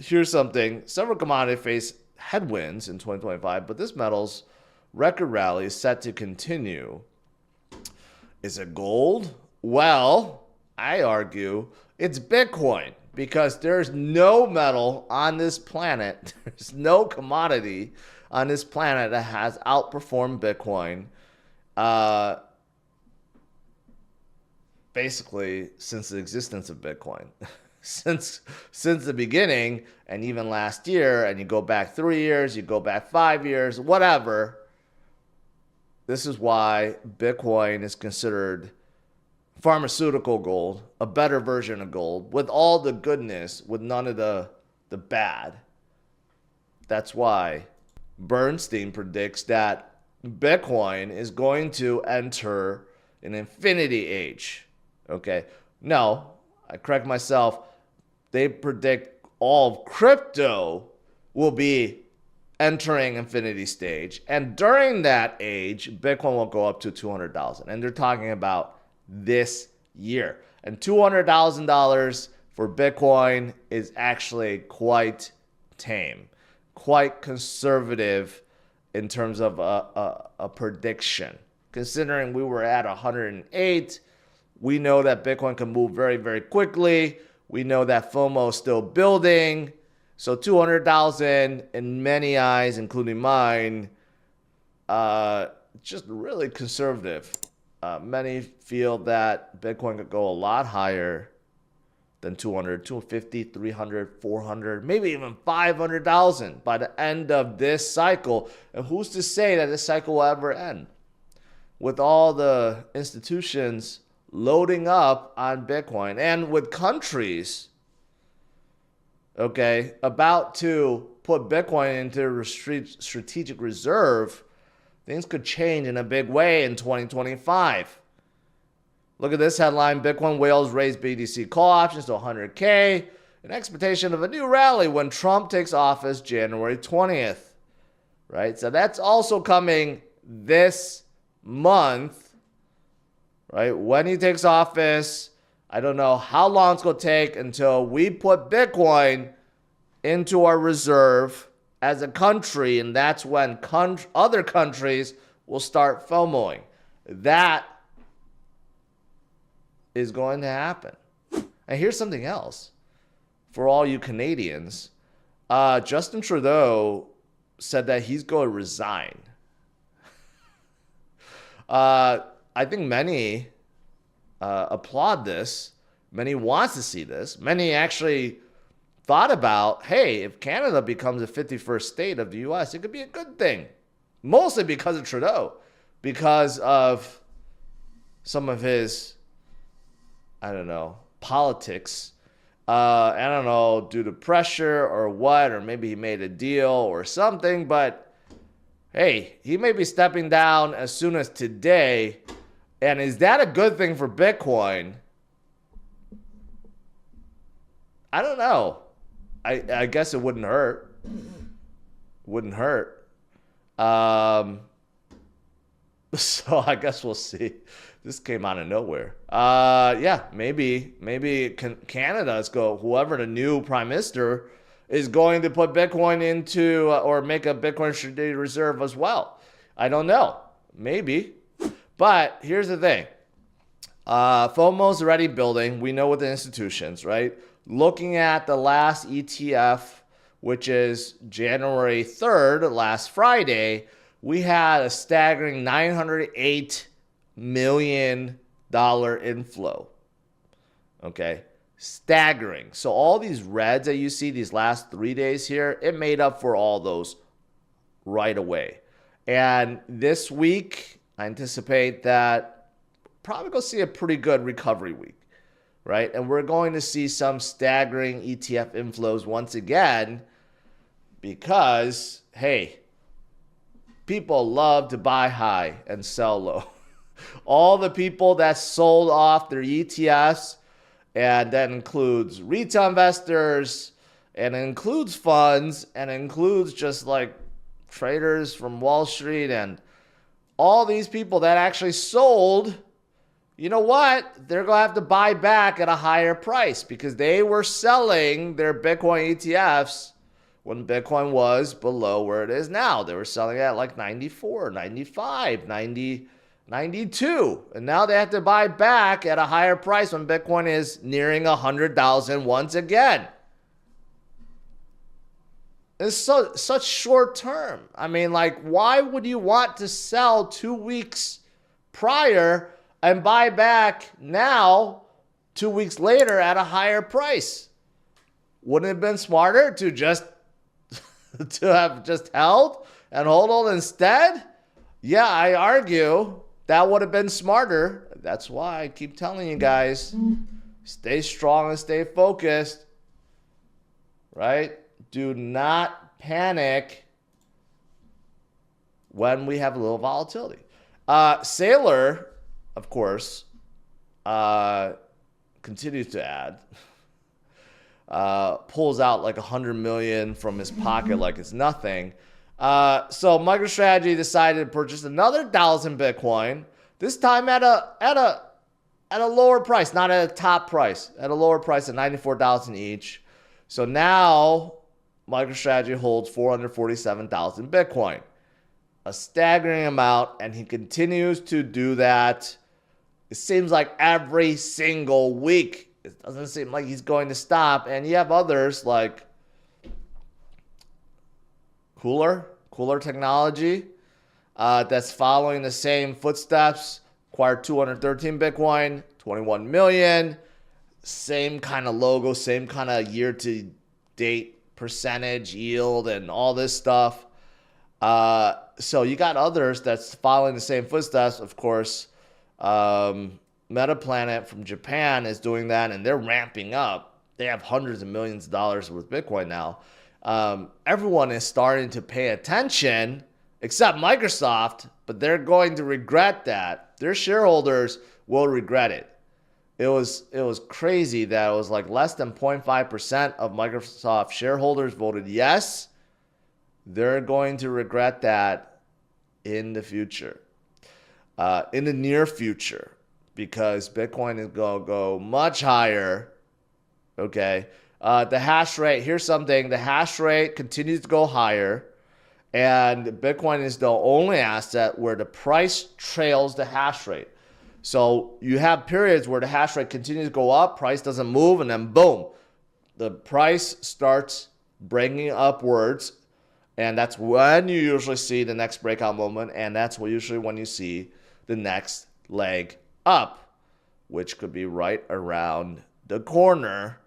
here's something. Several commodities face headwinds in 2025, but this metal's record rally is set to continue. Is it gold? Well, I argue it's Bitcoin because there's no metal on this planet, there's no commodity on this planet that has outperformed Bitcoin basically since the existence of Bitcoin. since the beginning, and even last year, and you go back 3 years, you go back 5 years, whatever. This is why Bitcoin is considered pharmaceutical gold, a better version of gold, with all the goodness, with none of the bad. That's why Bernstein predicts that Bitcoin is going to enter an infinity age. Okay, no, I correct myself. They predict all of crypto will be entering infinity stage. And during that age, Bitcoin will go up to 200,000. And they're talking about this year. And $200,000 for Bitcoin is actually quite tame, quite conservative in terms of a prediction. Considering we were at 108, we know that Bitcoin can move very, very quickly. We know that FOMO is still building. So 200,000 in many eyes, including mine, just really conservative. Many feel that Bitcoin could go a lot higher than 200, 250, 300, 400, maybe even 500,000 by the end of this cycle. And who's to say that this cycle will ever end? With all the institutions loading up on Bitcoin and with countries, okay, about to put Bitcoin into strategic reserve, things could change in a big way in 2025. Look at this headline. Bitcoin whales raise BTC call options to 100K in expectation of a new rally when Trump takes office January 20th. Right? So that's also coming this month. Right? When he takes office, I don't know how long it's going to take until we put Bitcoin into our reserve as a country, and that's when other countries will start FOMOing. That is going to happen. And here's something else. For all you Canadians, Justin Trudeau said that he's going to resign. I think many applaud this. Many wants to see this. Many actually thought about, hey, if Canada becomes a 51st state of the U.S., it could be a good thing. Mostly because of Trudeau. Because of some of his, I don't know, politics. I don't know, due to pressure or what, or maybe he made a deal or something. But, hey, he may be stepping down as soon as today. And is that a good thing for Bitcoin? I don't know. I guess it wouldn't hurt. Wouldn't hurt. So I guess we'll see. This came out of nowhere. Yeah, maybe Canada is whoever the new prime minister is going to put Bitcoin into or make a Bitcoin strategic reserve as well. I don't know. Maybe. But here's the thing. FOMO's already building. We know with the institutions, right? Looking at the last ETF, which is January 3rd, last Friday, we had a staggering $908 million inflow. Okay? Staggering. So all these reds that you see these last 3 days here, it made up for all those right away. And this week, I anticipate that probably going to see a pretty good recovery week, right? And we're going to see some staggering ETF inflows once again because, hey, people love to buy high and sell low. All the people that sold off their ETFs, and that includes retail investors, and it includes funds, and it includes just like traders from Wall Street and all these people that actually sold, you know what? They're going to have to buy back at a higher price because they were selling their Bitcoin ETFs when Bitcoin was below where it is now. They were selling at like 94, 95, 90, 92. And now they have to buy back at a higher price when Bitcoin is nearing 100,000 once again. It's such short term. I mean, like, why would you want to sell 2 weeks prior and buy back now 2 weeks later at a higher price? Wouldn't it have been smarter to just to have just held and hold instead? Yeah, I argue that would have been smarter. That's why I keep telling you guys, stay strong and stay focused, right? Do not panic when we have a little volatility. Sailor, of course, continues to add. Pulls out like 100 million from his pocket like it's nothing. So MicroStrategy decided to purchase another 1,000 Bitcoin, this time at a lower price, not at a top price, at a lower price at 94,000 each. So now MicroStrategy holds 447,000 Bitcoin, a staggering amount, and he continues to do that. It seems like every single week. It doesn't seem like he's going to stop. And you have others like KULR Technology that's following the same footsteps. Acquired 213 Bitcoin, 21 million. Same kind of logo, same kind of year-to-date percentage yield and all this stuff. So you got others that's following the same footsteps. Of course, Metaplanet from Japan is doing that, and they're ramping up. They have hundreds of millions of dollars worth of Bitcoin now. Everyone is starting to pay attention, except Microsoft, but they're going to regret that. Their shareholders will regret it. It was crazy that it was like less than 0.5% of Microsoft shareholders voted yes. They're going to regret that in the future, in the near future, because Bitcoin is going to go much higher. Okay. The hash rate, here's something. The hash rate continues to go higher, and Bitcoin is the only asset where the price trails the hash rate. So you have periods where the hash rate continues to go up, price doesn't move, and then boom, the price starts breaking upwards, and that's when you usually see the next breakout moment, and that's usually when you see the next leg up, which could be right around the corner